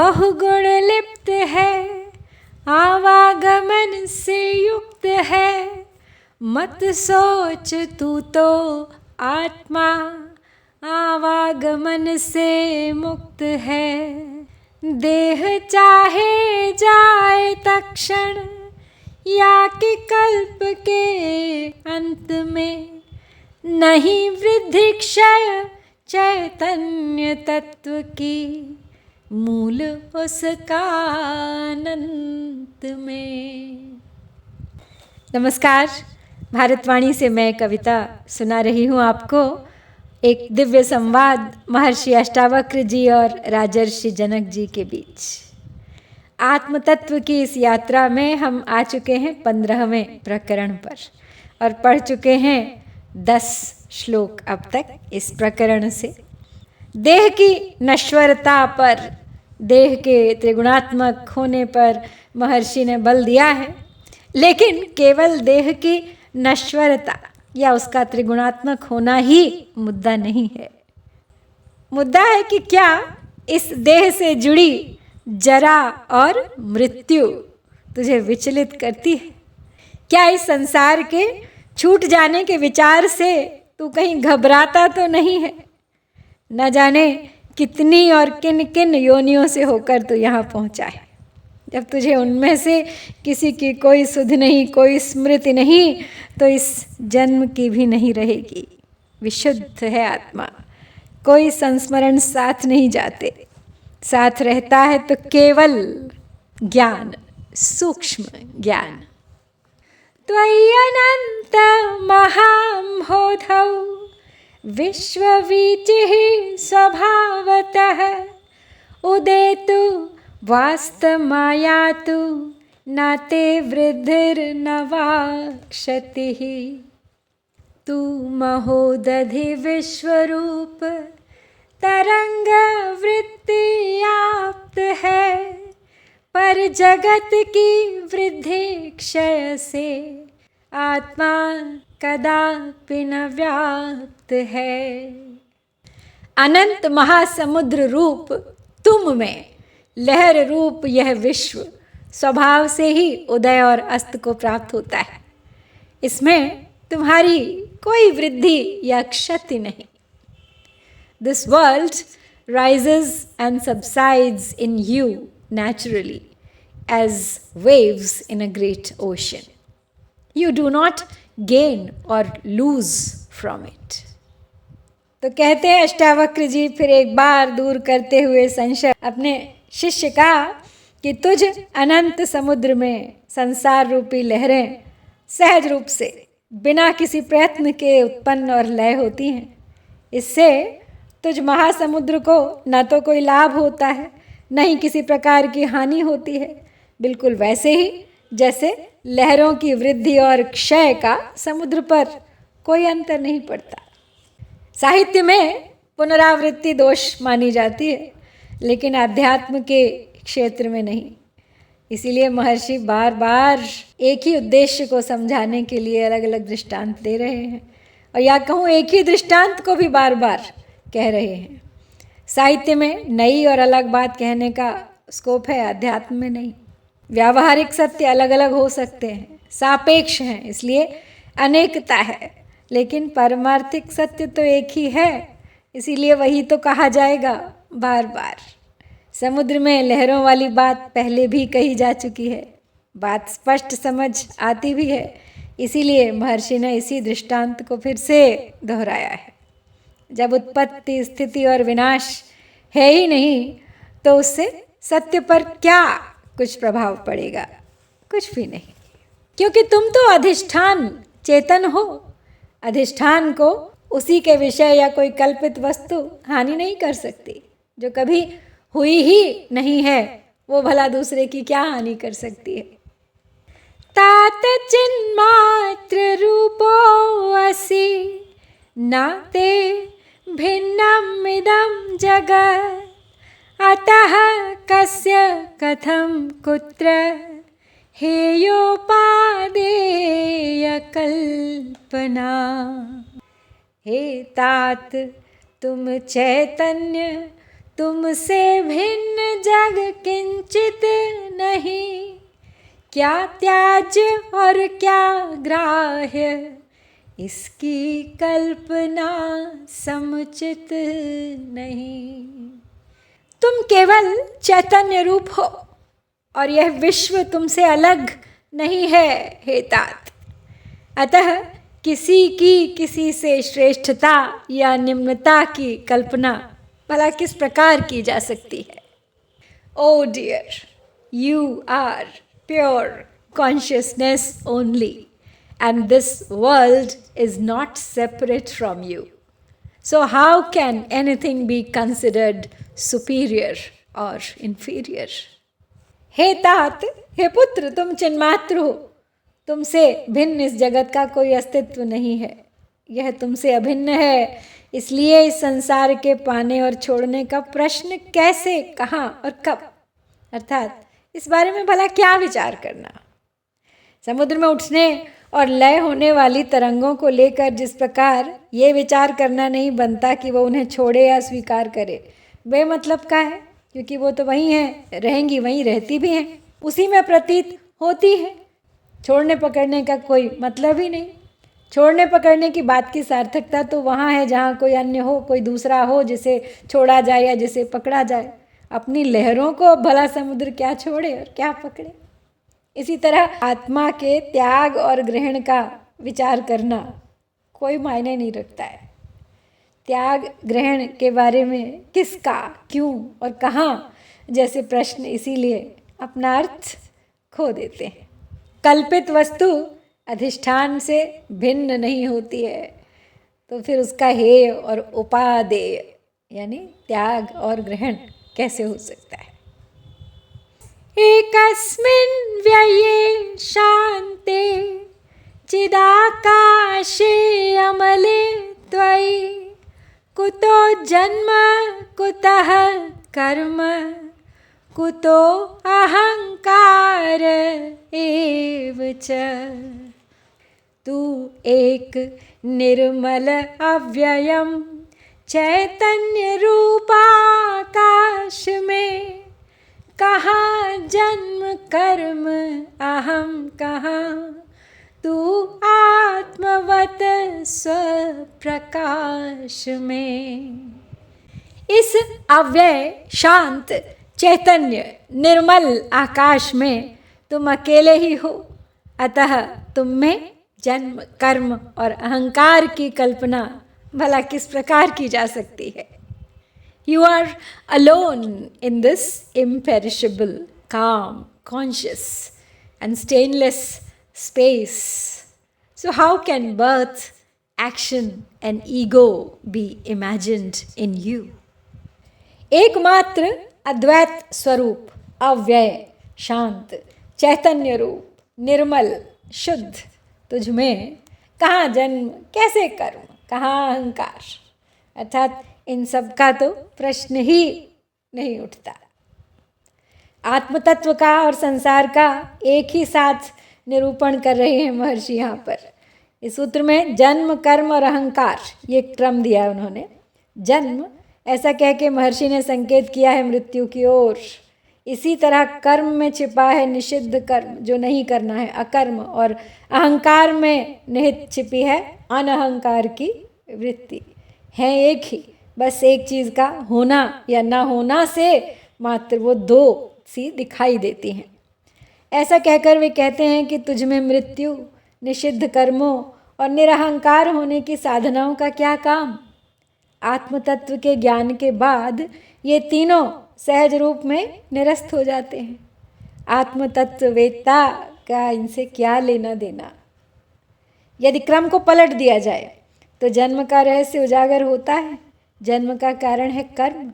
बहुगुण लिप्त है, आवागमन से युक्त है। मत सोच तू तो आत्मा आवागमन से मुक्त है। देह चाहे जाए तक्षण या कि कल्प के अंत में, नहीं वृद्धि क्षय चैतन्य तत्व की मूल उसका अनंत में। नमस्कार, भारतवाणी से मैं कविता सुना रही हूँ आपको एक दिव्य संवाद महर्षि अष्टावक्र जी और राजर्षि जनक जी के बीच। आत्म तत्व की इस यात्रा में हम आ चुके हैं 15वें प्रकरण पर और पढ़ चुके हैं 10 श्लोक अब तक इस प्रकरण से। देह की नश्वरता पर, देह के त्रिगुणात्मक होने पर महर्षि ने बल दिया है, लेकिन केवल देह की नश्वरता या उसका त्रिगुणात्मक होना ही मुद्दा नहीं है। मुद्दा है कि क्या इस देह से जुड़ी जरा और मृत्यु तुझे विचलित करती है? क्या इस संसार के छूट जाने के विचार से तू कहीं घबराता तो नहीं है? न जाने कितनी और किन किन योनियों से होकर तू यहाँ पहुँचा है। जब तुझे उनमें से किसी की कोई सुध नहीं, कोई स्मृति नहीं, तो इस जन्म की भी नहीं रहेगी। विशुद्ध है आत्मा, कोई संस्मरण साथ नहीं जाते। साथ रहता है तो केवल ज्ञान, सूक्ष्म ज्ञान। त्वय्यनंत महाम्भोधौ विश्ववीचिः स्वभावतः, उदेतु वास्तमायातु नाते वृद्धिर्न वा क्षतिः। तू महोदधि विश्वरूप तरंग वृत्ति आप्त है, पर जगत की वृद्धि क्षय से आत्मा कदापि न व्याप्त है। अनंत महासमुद्र रूप तुम में लहर रूप यह विश्व स्वभाव से ही उदय और अस्त को प्राप्त होता है। इसमें तुम्हारी कोई वृद्धि या क्षति नहीं। This world rises and subsides in you naturally as waves in a great ocean. You do not gain or lose from it. तो कहते हैं अष्टावक्र जी फिर एक बार दूर करते हुए संशय अपने शिष्य का कि तुझ अनंत समुद्र में संसार रूपी लहरें सहज रूप से बिना किसी प्रयत्न के उत्पन्न और लय होती हैं। इससे तुझ महासमुद्र को न तो कोई लाभ होता है, न ही किसी प्रकार की हानि होती है। बिल्कुल वैसे ही जैसे लहरों की वृद्धि और क्षय का समुद्र पर कोई अंतर नहीं पड़ता। साहित्य में पुनरावृत्ति दोष मानी जाती है, लेकिन अध्यात्म के क्षेत्र में नहीं। इसीलिए महर्षि बार बार एक ही उद्देश्य को समझाने के लिए अलग अलग दृष्टांत दे रहे हैं, और या कहूँ एक ही दृष्टांत को भी बार बार कह रहे हैं। साहित्य में नई और अलग बात कहने का स्कोप है, अध्यात्म में नहीं। व्यावहारिक सत्य अलग अलग हो सकते हैं, सापेक्ष हैं, इसलिए अनेकता है, लेकिन परमार्थिक सत्य तो एक ही है। इसीलिए वही तो कहा जाएगा बार बार। समुद्र में लहरों वाली बात पहले भी कही जा चुकी है, बात स्पष्ट समझ आती भी है। इसीलिए महर्षि ने इसी दृष्टांत को फिर से दोहराया है। जब उत्पत्ति, स्थिति और विनाश है ही नहीं, तो उससे सत्य पर क्या कुछ प्रभाव पड़ेगा? कुछ भी नहीं, क्योंकि तुम तो अधिष्ठान चेतन हो। अधिष्ठान को उसी के विषय या कोई कल्पित वस्तु हानि नहीं कर सकती। जो कभी हुई ही नहीं है, वो भला दूसरे की क्या हानि कर सकती है? तात चिन्मात्र रूपो असि नाते भिन्नम इदं जगत्, अतः कस्य कथं कुत्र हेयोपादेय कल्पना। हे तात, तुम चैतन्य, तुमसे भिन्न जग किंचित नहीं, क्या त्याज्य और क्या ग्राह्य, इसकी कल्पना समुचित नहीं। तुम केवल चैतन्य रूप हो और यह विश्व तुमसे अलग नहीं है हे तात। अतः किसी की किसी से श्रेष्ठता या निम्नता की कल्पना भला किस प्रकार की जा सकती है। O dear, you are pure consciousness only, and this world is not separate from you. So how can anything be considered superior or inferior? हे तात, हे पुत्र, तुम चिन्मात्र हो, तुमसे भिन्न इस जगत का कोई अस्तित्व नहीं है। यह तुमसे अभिन्न है, इसलिए इस संसार के पाने और छोड़ने का प्रश्न कैसे, कहाँ और कब, अर्थात इस बारे में भला क्या विचार करना। समुद्र में उठने और लय होने वाली तरंगों को लेकर जिस प्रकार ये विचार करना नहीं बनता कि वो उन्हें छोड़े या स्वीकार करे, बेमतलब का है, क्योंकि वो तो वहीं हैं, रहेंगी, वहीं रहती भी हैं, उसी में प्रतीत होती है। छोड़ने पकड़ने का कोई मतलब ही नहीं। छोड़ने पकड़ने की बात की सार्थकता तो वहाँ है जहाँ कोई अन्य हो, कोई दूसरा हो जिसे छोड़ा जाए या जिसे पकड़ा जाए। अपनी लहरों को भला समुद्र क्या छोड़े और क्या पकड़े। इसी तरह आत्मा के त्याग और ग्रहण का विचार करना कोई मायने नहीं रखता है। त्याग ग्रहण के बारे में किसका, क्यों और कहाँ जैसे प्रश्न इसीलिए अपना अर्थ खो देते हैं। कल्पित वस्तु अधिष्ठान से भिन्न नहीं होती है, तो फिर उसका हेय और उपादेय यानी त्याग और ग्रहण कैसे हो सकता है। एकस्मिन् व्यये शान्ते चिदाकाशे अमले त्वयि, कुतो जन्म कुतः कर्म, कुतो अहंकार एव च। तू एक निर्मल अव्ययम चैतन्य रूपाकाश में, कहाँ जन्म कर्म अहम, कहाँ तू आत्मवत स्वप्रकाश में। इस अव्यय शांत चैतन्य निर्मल आकाश में तुम अकेले ही हो, अतः तुम में जन्म कर्म और अहंकार की कल्पना भला किस प्रकार की जा सकती है। You are alone in this imperishable, calm, conscious and stainless space. So how can birth, action and ego be imagined in you? एकमात्र अद्वैत स्वरूप, अव्यय, शांत, चैतन्य रूप, निर्मल, शुद्ध तुझ में कहाँ जन्म, कैसे कर्म, कहाँ अहंकार, अर्थात इन सब का तो प्रश्न ही नहीं उठता। आत्मतत्व का और संसार का एक ही साथ निरूपण कर रहे हैं महर्षि यहाँ पर। इस सूत्र में जन्म कर्म और अहंकार ये क्रम दिया है उन्होंने। जन्म ऐसा कह के महर्षि ने संकेत किया है मृत्यु की ओर। इसी तरह कर्म में छिपा है निषिद्ध कर्म जो नहीं करना है, अकर्म, और अहंकार में निहित छिपी है अनहंकार की वृत्ति। है एक ही, बस एक चीज़ का होना या ना होना से मात्र वो दो सी दिखाई देती हैं। ऐसा कहकर वे कहते हैं कि तुझ में मृत्यु, निषिद्ध कर्मों और निरहंकार होने की साधनाओं का क्या काम। आत्मतत्व के ज्ञान के बाद ये तीनों सहज रूप में निरस्त हो जाते हैं। आत्मतत्ववेत्ता का इनसे क्या लेना देना। यदि क्रम को पलट दिया जाए तो जन्म का रहस्य उजागर होता है। जन्म का कारण है कर्म,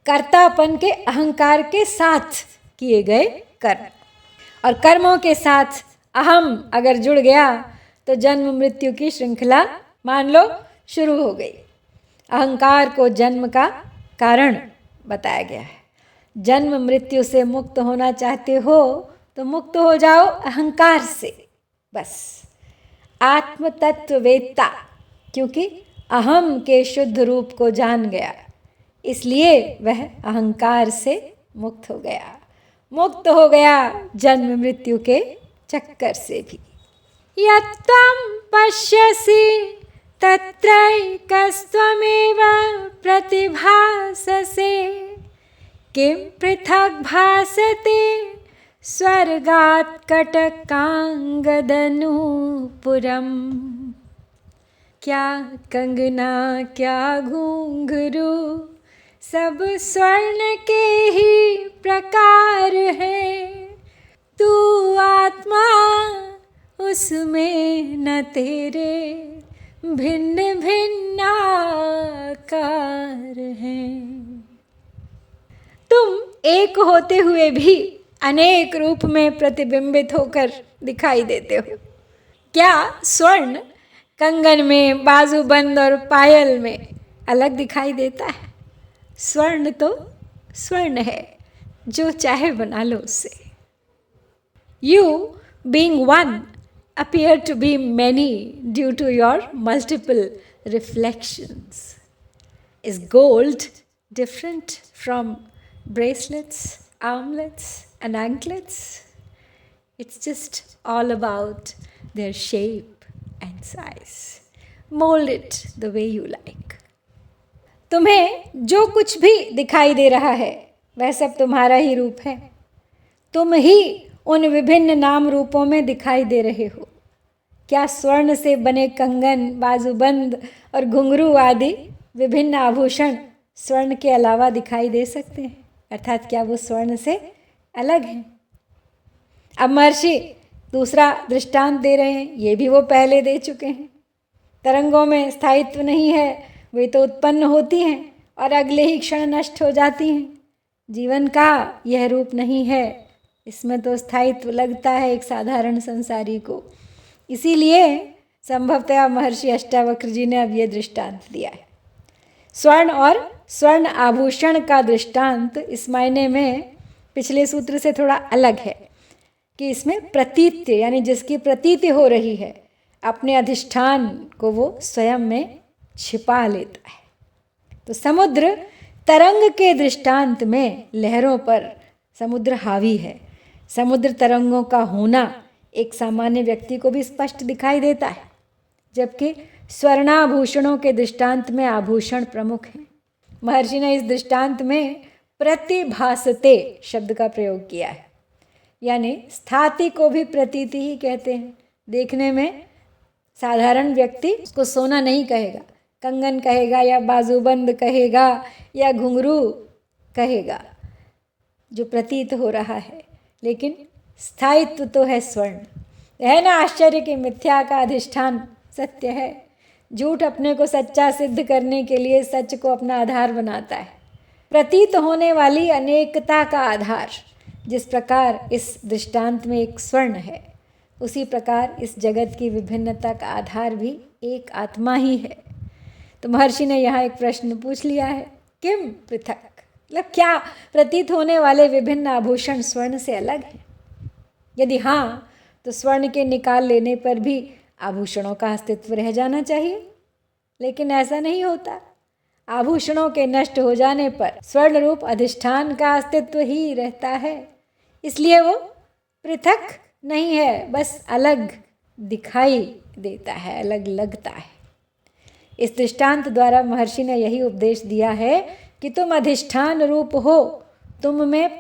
कर्तापन के अहंकार के साथ किए गए कर्म, और कर्मों के साथ अहम अगर जुड़ गया तो जन्म मृत्यु की श्रृंखला मान लो शुरू हो गई। अहंकार को जन्म का कारण बताया गया है। जन्म मृत्यु से मुक्त होना चाहते हो तो मुक्त हो जाओ अहंकार से, बस। आत्मतत्ववेत्ता क्योंकि अहम के शुद्ध रूप को जान गया, इसलिए वह अहंकार से मुक्त हो गया जन्म मृत्यु के चक्कर से भी। यत्त्वं पश्यसि तत्रैकस्त्वमेव प्रतिभाससे किं पृथक् भासते स्वर्गात् कटकांगदनूपुरम्। क्या कंगना क्या घुंघरू सब स्वर्ण के ही प्रकार है, तू आत्मा उसमें न तेरे भिन्न भिन्न आकार हैं। तुम एक होते हुए भी अनेक रूप में प्रतिबिंबित होकर दिखाई देते हो। क्या स्वर्ण कंगन में, बाजूबंद और पायल में अलग दिखाई देता है? स्वर्ण तो स्वर्ण है, जो चाहे बना लो उससे। You being one appear to be many due to your multiple reflections. Is gold different from bracelets, armlets and anklets? It's just all about their shape and size. Mold it the way you like. तुम्हें जो कुछ भी दिखाई दे रहा है वह सब तुम्हारा ही रूप है। तुम ही उन विभिन्न नाम रूपों में दिखाई दे रहे हो। क्या स्वर्ण से बने कंगन, बाजूबंद और घुंघरू आदि विभिन्न आभूषण स्वर्ण के अलावा दिखाई दे सकते हैं? अर्थात क्या वो स्वर्ण से अलग हैं? अब महर्षि दूसरा दृष्टांत दे रहे हैं, ये भी वो पहले दे चुके हैं। तरंगों में स्थायित्व नहीं है, वे तो उत्पन्न होती हैं और अगले ही क्षण नष्ट हो जाती हैं। जीवन का यह रूप नहीं है, इसमें तो स्थायित्व लगता है एक साधारण संसारी को। इसीलिए संभवतः महर्षि अष्टावक्र जी ने अब ये दृष्टांत दिया है। स्वर्ण और स्वर्ण आभूषण का दृष्टांत इस मायने में पिछले सूत्र से थोड़ा अलग है कि इसमें प्रतीत्य यानी जिसकी प्रतीति हो रही है, अपने अधिष्ठान को वो स्वयं में छिपा लेता है। तो समुद्र तरंग के दृष्टांत में लहरों पर समुद्र हावी है। समुद्र तरंगों का होना एक सामान्य व्यक्ति को भी स्पष्ट दिखाई देता है, जबकि स्वर्णाभूषणों के दृष्टांत में आभूषण प्रमुख हैं। महर्षि ने इस दृष्टांत में प्रतिभासते शब्द का प्रयोग किया है, यानी स्थाति को भी प्रतीति ही कहते हैं। देखने में साधारण व्यक्ति उसको सोना नहीं कहेगा, कंगन कहेगा या बाजूबंद कहेगा या घुंघरू कहेगा, जो प्रतीत हो रहा है, लेकिन स्थायित्व तो है स्वर्ण। है ना आश्चर्य कि मिथ्या का अधिष्ठान सत्य है। झूठ अपने को सच्चा सिद्ध करने के लिए सच को अपना आधार बनाता है। प्रतीत होने वाली अनेकता का आधार जिस प्रकार इस दृष्टांत में एक स्वर्ण है, उसी प्रकार इस जगत की विभिन्नता का आधार भी एक आत्मा ही है। तो महर्षि ने यहाँ एक प्रश्न पूछ लिया है, किम पृथक, मतलब क्या प्रतीत होने वाले विभिन्न आभूषण स्वर्ण से अलग हैं? यदि हाँ, तो स्वर्ण के निकाल लेने पर भी आभूषणों का अस्तित्व रह जाना चाहिए, लेकिन ऐसा नहीं होता। आभूषणों के नष्ट हो जाने पर स्वर्ण रूप अधिष्ठान का अस्तित्व ही रहता है, इसलिए वो पृथक नहीं है, बस अलग दिखाई देता है, अलग लगता है। इस दृष्टांत द्वारा महर्षि ने यही उपदेश दिया है कि तुम अधिष्ठान रूप हो, तुम में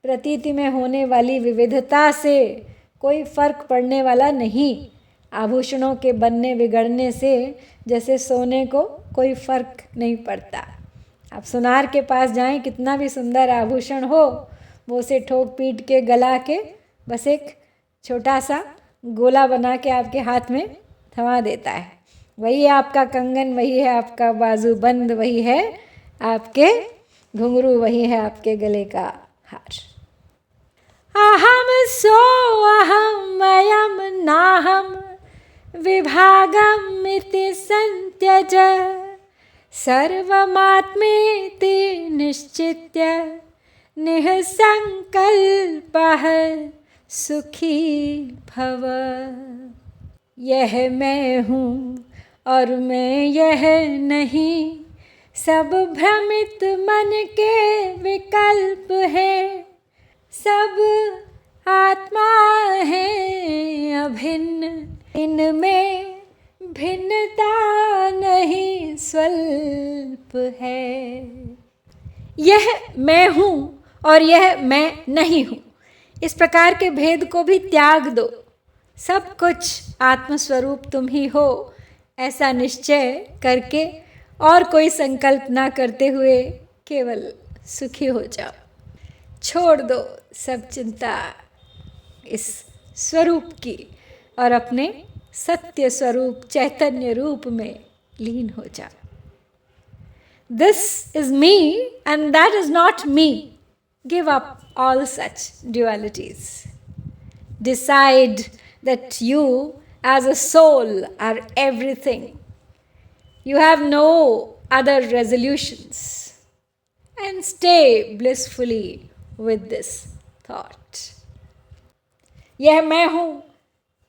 प्रतीति में होने वाली विविधता से कोई फर्क पड़ने वाला नहीं। आभूषणों के बनने बिगड़ने से जैसे सोने को कोई फर्क नहीं पड़ता। आप सुनार के पास जाएं, कितना भी सुंदर आभूषण हो, वो उसे ठोक पीट के गला के बस एक छोटा सा गोला बना के आपके हाथ में थमा देता है। वही है आपका कंगन, वही है आपका बाजूबंद, वही है आपके घुंघरू, वही है आपके गले का हार। अहम सो अहम अयम नाहम विभागम इति संत्यज सर्वमात्मेति निश्चित्य निःसंकल्पः सुखी भव। यह मैं हूँ और मैं यह नहीं, सब भ्रमित मन के विकल्प है, सब आत्मा है अभिन्न, इनमें भिन्नता नहीं स्वल्प है। यह मैं हूँ और यह मैं नहीं हूँ, इस प्रकार के भेद को भी त्याग दो। सब कुछ आत्मस्वरूप तुम ही हो, ऐसा निश्चय करके और कोई संकल्प ना करते हुए केवल सुखी हो जाओ। छोड़ दो सब चिंता इस स्वरूप की और अपने सत्य स्वरूप चैतन्य रूप में लीन हो जाओ। This is me and that is not me. Give up all such dualities. Decide that you as a soul are everything. You have no other resolutions. And stay blissfully with this thought. यह मैं हूँ,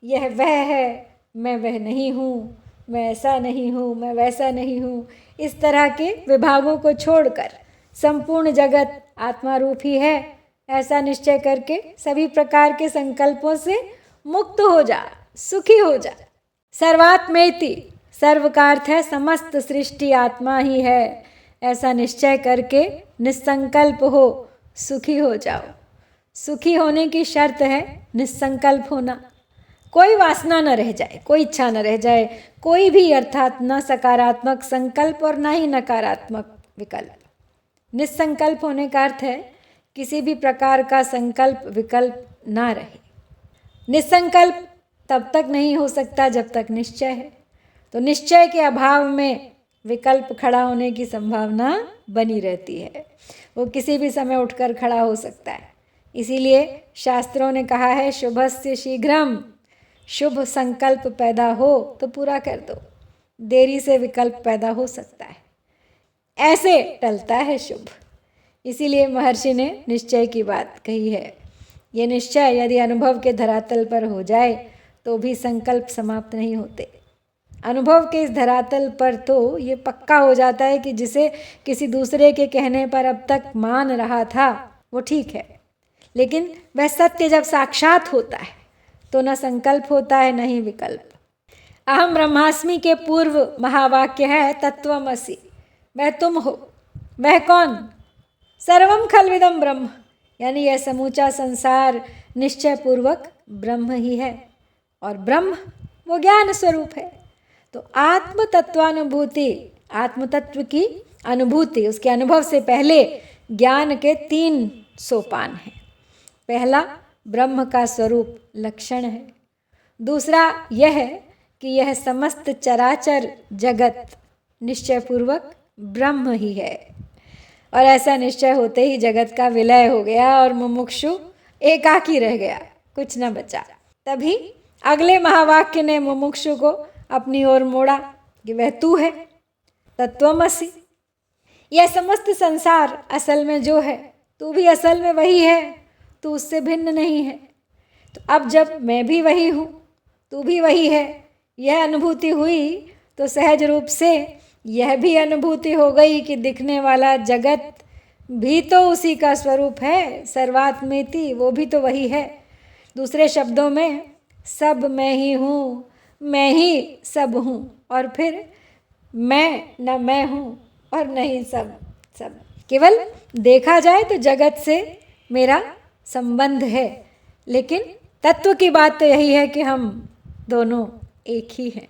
यह वह है, मैं वह नहीं हूँ, मैं ऐसा नहीं हूँ, मैं वैसा नहीं हूँ, इस तरह के विभागों को छोड़कर संपूर्ण जगत आत्मा रूप ही है, ऐसा निश्चय करके सभी प्रकार के संकल्पों से मुक्त हो जा, सुखी हो जा। सर्वात्मेति, सर्व का अर्थ है समस्त सृष्टि आत्मा ही है, ऐसा निश्चय करके निसंकल्प हो, सुखी हो जाओ। सुखी होने की शर्त है निसंकल्प होना, कोई वासना न रह जाए, कोई इच्छा न रह जाए, कोई भी अर्थात न सकारात्मक संकल्प और न ही नकारात्मक विकल्प। निसंकल्प होने का अर्थ है किसी भी प्रकार का संकल्प विकल्प ना रहे। निसंकल्प तब तक नहीं हो सकता जब तक निश्चय है, तो निश्चय के अभाव में विकल्प खड़ा होने की संभावना बनी रहती है, वो किसी भी समय उठकर खड़ा हो सकता है। इसीलिए शास्त्रों ने कहा है शुभस्य शीघ्रम, शुभ संकल्प पैदा हो तो पूरा कर दो, देरी से विकल्प पैदा हो सकता है, ऐसे टलता है शुभ। इसीलिए महर्षि ने निश्चय की बात कही है। ये निश्चय यदि अनुभव के धरातल पर हो जाए तो भी संकल्प समाप्त नहीं होते। अनुभव के इस धरातल पर तो ये पक्का हो जाता है कि जिसे किसी दूसरे के कहने पर अब तक मान रहा था वो ठीक है, लेकिन वह सत्य जब साक्षात होता है तो न संकल्प होता है न ही विकल्प। अहम ब्रह्मास्मि के पूर्व महावाक्य है तत्वमसि, वह तुम हो। वह कौन? सर्वम खलविदम ब्रह्म, यानी यह समूचा संसार निश्चय पूर्वक ब्रह्म ही है, और ब्रह्म वो ज्ञान स्वरूप है। तो आत्म तत्वानुभूति, आत्म तत्व की अनुभूति, उसके अनुभव से पहले ज्ञान के 3 सोपान हैं। पहला ब्रह्म का स्वरूप लक्षण है, दूसरा यह है कि यह समस्त चराचर जगत निश्चय पूर्वक ब्रह्म ही है, और ऐसा निश्चय होते ही जगत का विलय हो गया और मुमुक्षु एकाकी रह गया, कुछ न बचा। तभी अगले महावाक्य ने मुमुक्षु को अपनी ओर मोड़ा कि वह तू है, तत्वमसि। यह समस्त संसार असल में जो है, तू भी असल में वही है, तू उससे भिन्न नहीं है। तो अब जब मैं भी वही हूँ, तू भी वही है, यह अनुभूति हुई तो सहज रूप से यह भी अनुभूति हो गई कि दिखने वाला जगत भी तो उसी का स्वरूप है, सर्वात्मेति, वो भी तो वही है। दूसरे शब्दों में सब मैं ही हूँ, मैं ही सब हूँ, और फिर मैं न मैं हूँ और न ही सब। केवल देखा जाए तो जगत से मेरा संबंध है, लेकिन तत्व की बात तो यही है कि हम दोनों एक ही हैं,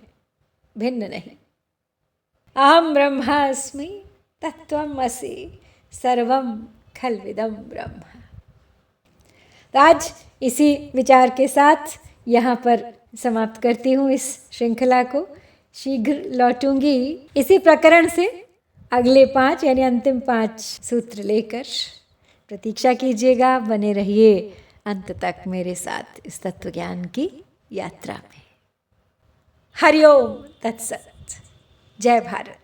भिन्न नहीं। अहम ब्रह्मास्मि तत्वमसि सर्वम खलविदम ब्रह्म। तो आज इसी विचार के साथ यहाँ पर समाप्त करती हूँ इस श्रृंखला को। शीघ्र लौटूंगी इसी प्रकरण से अगले 5 यानी अंतिम 5 सूत्र लेकर। प्रतीक्षा कीजिएगा, बने रहिए अंत तक मेरे साथ इस तत्व ज्ञान की यात्रा में। हरिओम तत्सत। जय भारत।